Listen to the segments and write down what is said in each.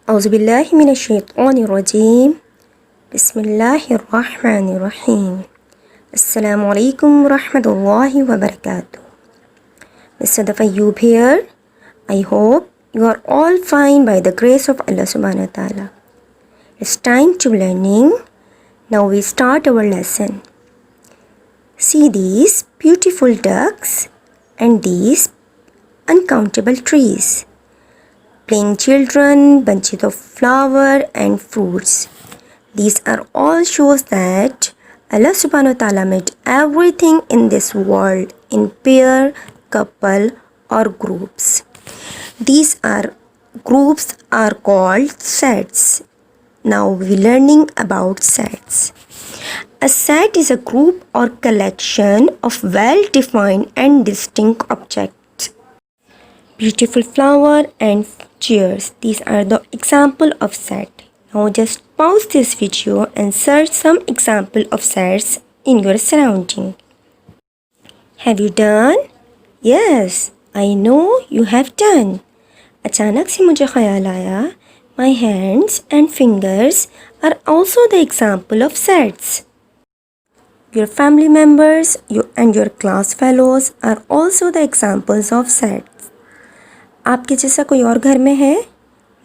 Auzubillahiminash-shaytanir-rajim. Bismillahir-rahmanir-rahim. Assalamu alaikum warahmatullahi wabarakatuh. Mr. Dafayyub here. I hope you are all fine by the grace of Allah subhanahu wa ta'ala. It's time to learning. Now we start our lesson. See these beautiful ducks and these uncountable trees. Playing children, bunches of flower and fruits. These are all shows that Allah subhanahu wa ta'ala made everything in this world in pair, couple or groups. These groups are called sets. Now we learning about sets. A set is a group or collection of well-defined and distinct objects. Beautiful flower and chairs. These are the example of set. Now just pause this video and search some example of sets in your surrounding. Have you done? Yes, I know you have done. अचानक से मुझे ख्याल आया, my hands and fingers are also the example of sets. Your family members and your class fellows are also the examples of sets. आपके जैसा कोई और घर में है?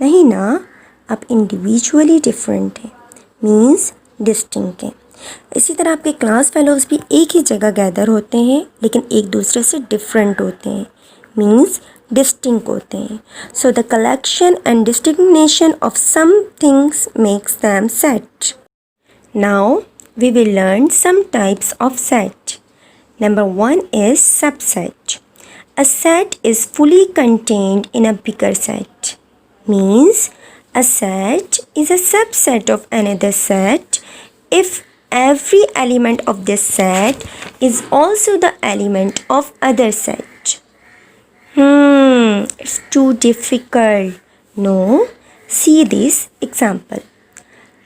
नहीं ना, आप इंडिविजुअली डिफरेंट हैं, मीन्स डिस्टिंक्ट हैं. इसी तरह आपके क्लास फेलोज़ भी एक ही जगह गैदर होते हैं लेकिन एक दूसरे से डिफरेंट होते हैं, मीन्स डिस्टिंक्ट होते हैं. So the collection and distinction of some things makes them set. Now we will learn some types of set. Number 1 is subset. A set is fully contained in a bigger set. Means a set is a subset of another set if every element of this set is also the element of other set. It's too difficult. No, see this example.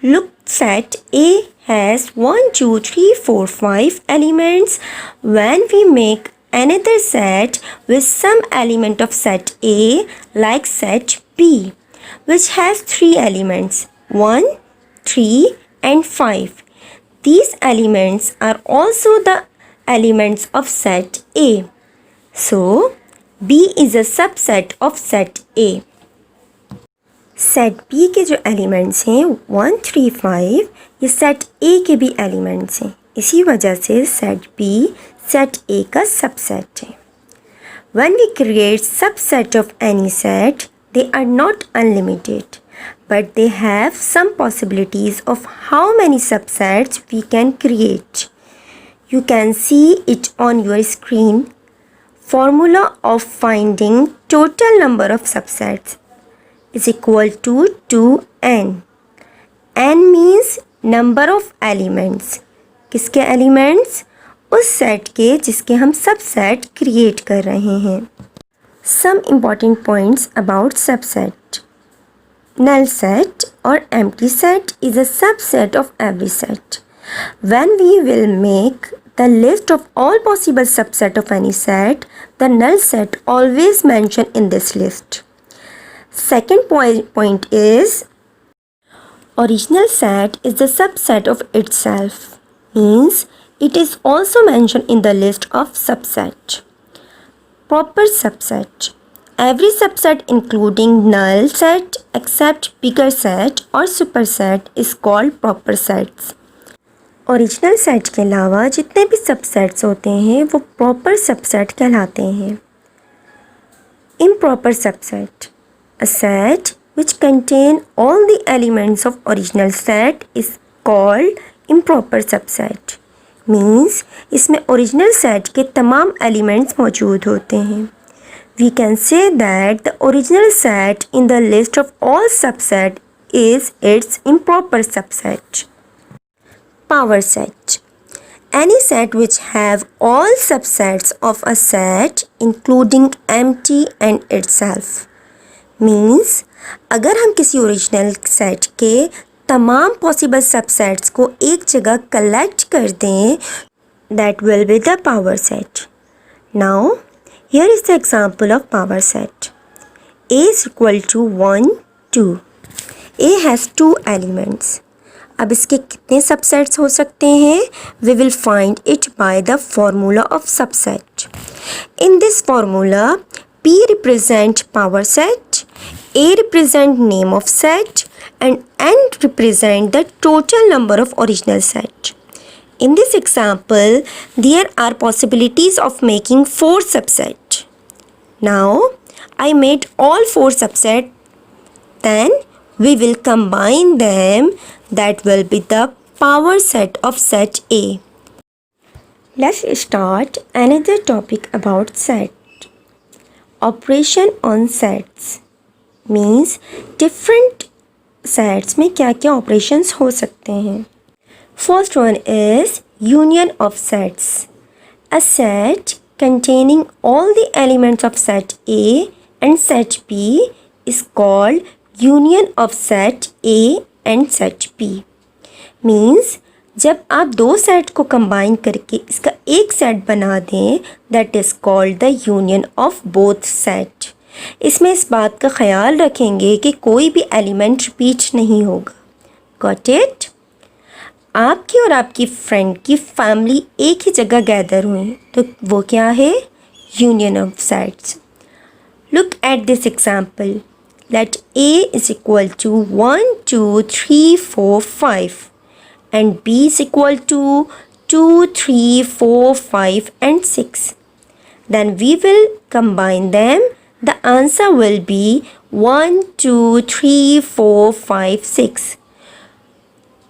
Look, set A has 1, 2, 3, 4, 5 elements. When we make another set with some element of set A, like set B, which has 3 elements, 1, 3 and 5. These elements are also the elements of set A. So, B is a subset of set A. Set B के जो elements हैं 1, 3, 5 ये set A के भी elements हैं. इसी वजह से सेट B सेट A का सबसेट है. When we create subset of any set, they are not unlimited, but they have some possibilities of how many subsets we can create. You can see it on your screen. Formula of finding total number of subsets is equal to 2n. n means number of elements. किसके elements? उस set के जिसके हम subset create कर रहे हैं. Some important points about subset. Null set or empty set is a subset of every set. When we will make the list of all possible subset of any set, the null set always mentioned in this list. Second point is original set is the subset of itself, means it is also mentioned in the list of subset. Proper subset. Every subset including null set except bigger set or superset is called proper sets. Original set के अलावा जितने भी subsets होते हैं वो proper subset कहलाते हैं. Improper subset. A set which contain all the elements of original set is called improper subset. Means इसमें original set के तमाम elements मौजूद होते हैं. We can say that the original set in the list of all subset is its improper subset. Power set. Any set which have all subsets of a set including empty and itself. Means अगर हम किसी original set के तमाम possible subsets को एक जगह collect कर दें, that will be the power set. Now, here is the example of power set. A is equal to 1, 2. A has 2 elements. अब इसके कितने सबसेट्स हो सकते हैं? We will find it by the formula of subset. In this formula, P represent power set, A represent name of set, and N represent the total number of original set. In this example, there are possibilities of making 4 subsets. Now, I made all 4 subsets. Then, we will combine them. That will be the power set of set A. Let's start another topic about set. Operation on sets means different sets में क्या क्या operations हो सकते हैं. First one is union of sets. A set containing all the elements of set A and set B is called union of set A and set B. Means जब आप दो set को कंबाइन करके इसका एक सेट बना दें, that is called the union of both set. इसमें इस बात का ख्याल रखेंगे कि कोई भी एलिमेंट रिपीट नहीं होगा. Got it? आपकी और आपकी फ्रेंड की फैमिली एक ही जगह गैदर हुई तो वो क्या है? Union of sets. Look at this example. Let A is equal to 1, 2, 3, 4, 5 and B is equal to 2, 3, 4, 5 and 6. Then we will combine them. The answer will be 1, 2, 3, 4, 5, 6.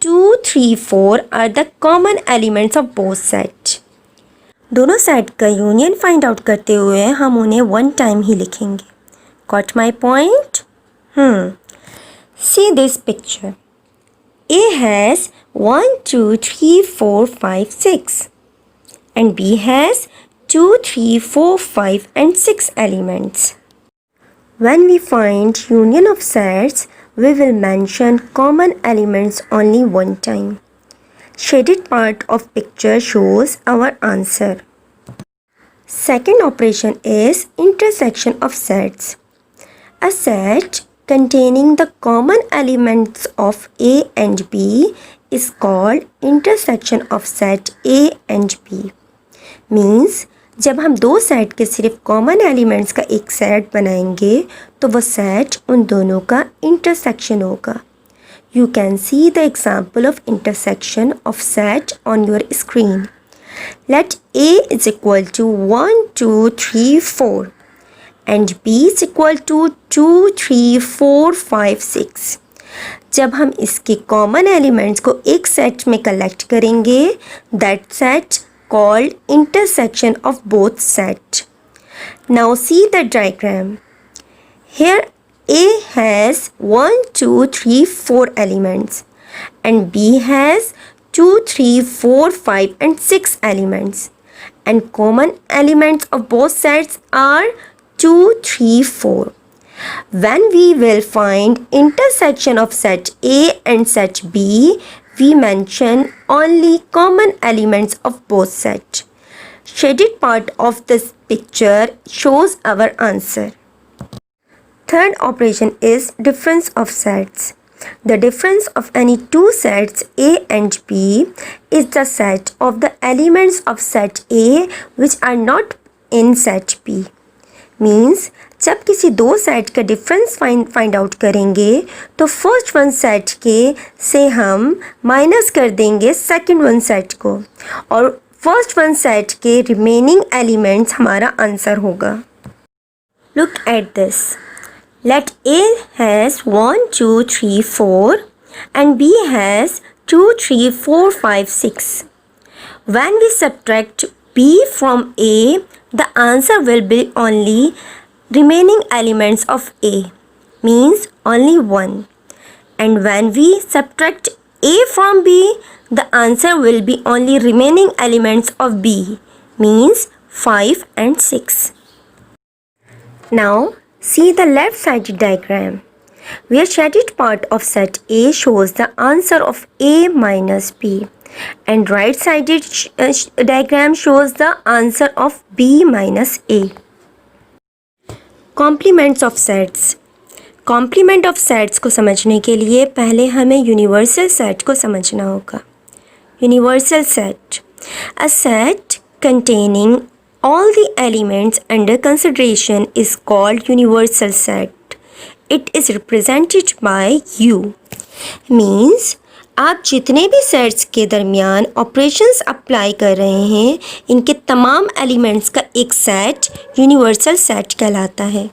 2, 3, 4 are the common elements of both sets. दोनों set का union find out करते हुए हम उन्हें one time ही लिखेंगे. Got my point? See this picture. A has 1, 2, 3, 4, 5, 6 and B has 2, 3, 4, 5 and 6 elements. When we find union of sets, we will mention common elements only one time. Shaded part of picture shows our answer. Second operation is intersection of sets. A set containing the common elements of A and B is called intersection of set A and B. Means जब हम दो set के सिर्फ common elements का एक set बनाएंगे तो वो सेट उन दोनों का इंटरसेक्शन होगा. You can see the example of intersection of set on your screen. Let A is equal to 1, 2, 3, 4 and B is equal to 2, 3, 4, 5, 6. जब हम इसके कॉमन एलिमेंट्स को एक सेट में कलेक्ट करेंगे, that set called intersection of both set. Now see the diagram. Here A has 1, 2, 3, 4 elements and B has 2, 3, 4, 5 and 6 elements, and common elements of both sets are 2, 3, 4. When we will find intersection of set A and set B, we mention only common elements of both sets. Shaded part of this picture shows our answer. Third operation is difference of sets. The difference of any two sets A and B is the set of the elements of set A which are not in set B. Means जब किसी दो set का difference find out करेंगे तो first one set के से हम minus कर देंगे सेकंड वन सेट को और फर्स्ट वन सेट के रिमेनिंग एलिमेंट्स हमारा आंसर होगा. Look at this. Let A has 1, 2, 3, 4 and B has 2, 3, 4, 5, 6. When we subtract B from A, the answer will be only remaining elements of A, means only 1. And when we subtract A from B, the answer will be only remaining elements of B, means 5 and 6. Now see the left side diagram, where shaded part of set A shows the answer of A minus B, and right sided diagram shows the answer of B minus A. Complements of sets. Complement of sets को समझने के लिए पहले हमें universal set को समझना होगा. Universal set, a set containing all the elements under consideration is called universal set. It is represented by U. Means आप जितने भी सेट्स के दरमियान ऑपरेशंस अप्लाई कर रहे हैं, इनके तमाम एलिमेंट्स का एक सेट यूनिवर्सल सेट कहलाता है.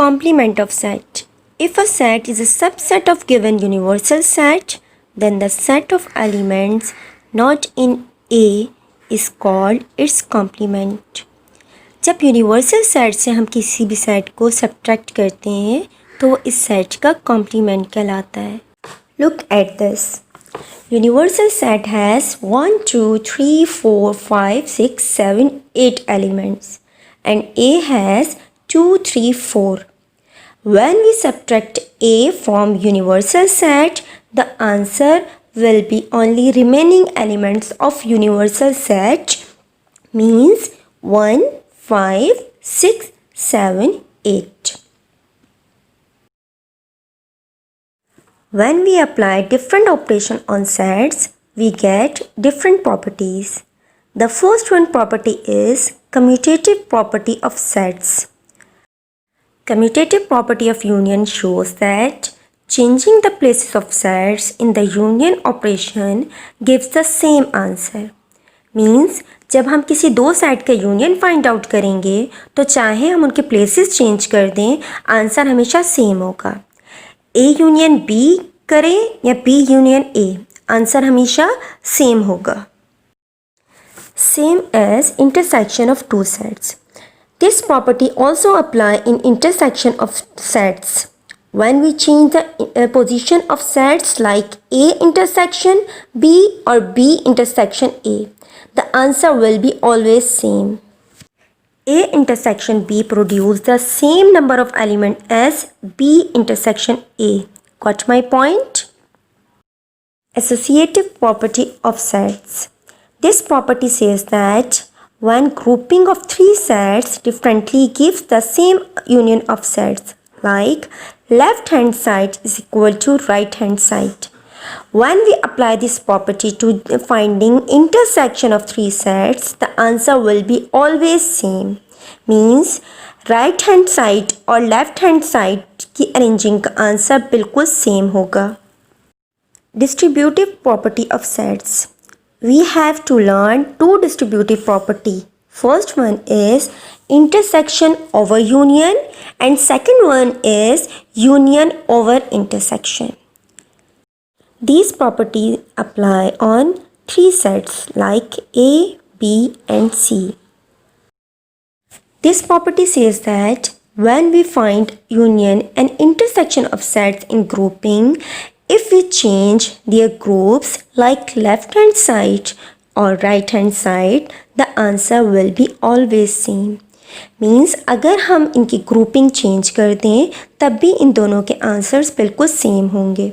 Complement of set. If a set is a subset of given universal set, then the set of elements not in A is called its complement. जब यूनिवर्सल सेट से हम किसी भी set को subtract करते हैं तो वो इस सेट का कॉम्प्लीमेंट कहलाता है. Look at this. Universal set has 1, 2, 3, 4, 5, 6, 7, 8 elements and A has 2, 3, 4. When we subtract A from universal set, the answer will be only remaining elements of universal set, means 1, 5, 6, 7, 8. When we apply different operation on sets, we get different properties. The first one property is commutative property of sets. Commutative property of union shows that changing the places of sets in the union operation gives the same answer. Means जब हम किसी दो set का union find out करेंगे तो चाहे हम उनके प्लेसेस चेंज कर दें, आंसर हमेशा सेम होगा. ए यूनियन बी करें या बी यूनियन ए, आंसर हमेशा सेम होगा. Same as intersection of two sets. This property also apply in intersection of sets. When we change the position of sets like A intersection B or B intersection A, the answer will be always same. A intersection B produce the same number of element as B intersection A. Got my point? Associative property of sets. This property says that when grouping of three sets differently gives the same union of sets, like left hand side is equal to right hand side. When we apply this property to finding intersection of three sets, the answer will be always same. Means right hand side और left hand side की arranging का answer बिल्कुल same होगा. Distributive property of sets. We have to learn two distributive property. First one is intersection over union and second one is union over intersection. These properties apply on three sets like A, B and C. This property says that when we find union and intersection of sets in grouping, if we change their groups like left hand side or right hand side, the answer will be always same. Means अगर हम इनकी grouping change कर दें तब भी इन दोनों के answers बिल्कुल same होंगे,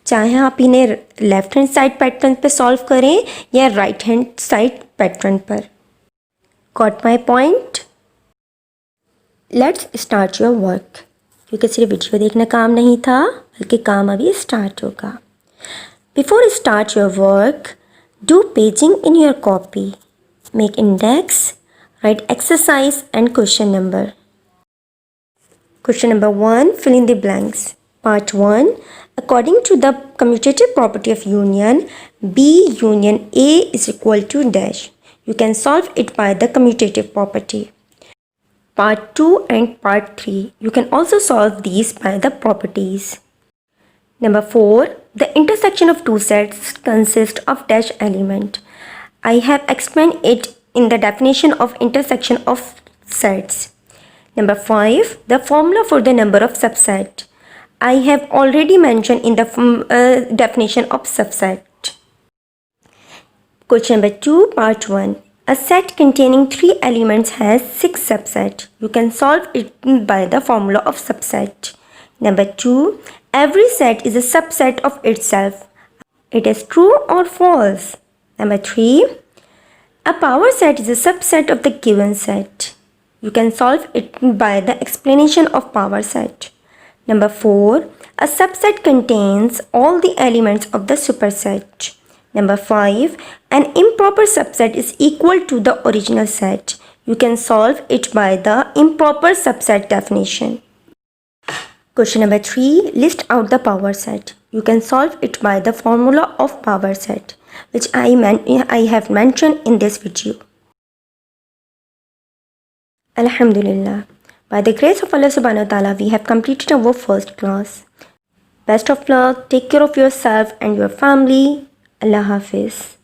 चाहे आप इन्हें left hand side pattern पे solve करें या right hand side pattern पर. Got my point? Let's start your work. क्योंकि सिर्फ वीडियो देखना काम नहीं था बल्कि काम अभी स्टार्ट होगा. Before start your work, do paging in your copy, make index, right exercise and question number. Question number 1, fill in the blanks. Part 1, according to the commutative property of union, B union A is equal to dash. You can solve it by the commutative property. Part 2 and Part 3. You can also solve these by the properties. Number 4. The intersection of two sets consists of dash element. I have explained it in the definition of intersection of sets. Number 5. The formula for the number of subset. I have already mentioned in the definition of subset. Question number 2, Part 1. A set containing 3 elements has 6 subsets. You can solve it by the formula of subset. Number 2. Every set is a subset of itself. It is true or false? Number 3. A power set is a subset of the given set. You can solve it by the explanation of power set. Number 4. A subset contains all the elements of the superset. Number 5. An improper subset is equal to the original set. You can solve it by the improper subset definition. Question number 3. List out the power set. You can solve it by the formula of power set, which I have mentioned in this video. Alhamdulillah. By the grace of Allah subhanahu wa ta'ala, we have completed our first class. Best of luck. Take care of yourself and your family. Allah Hafiz.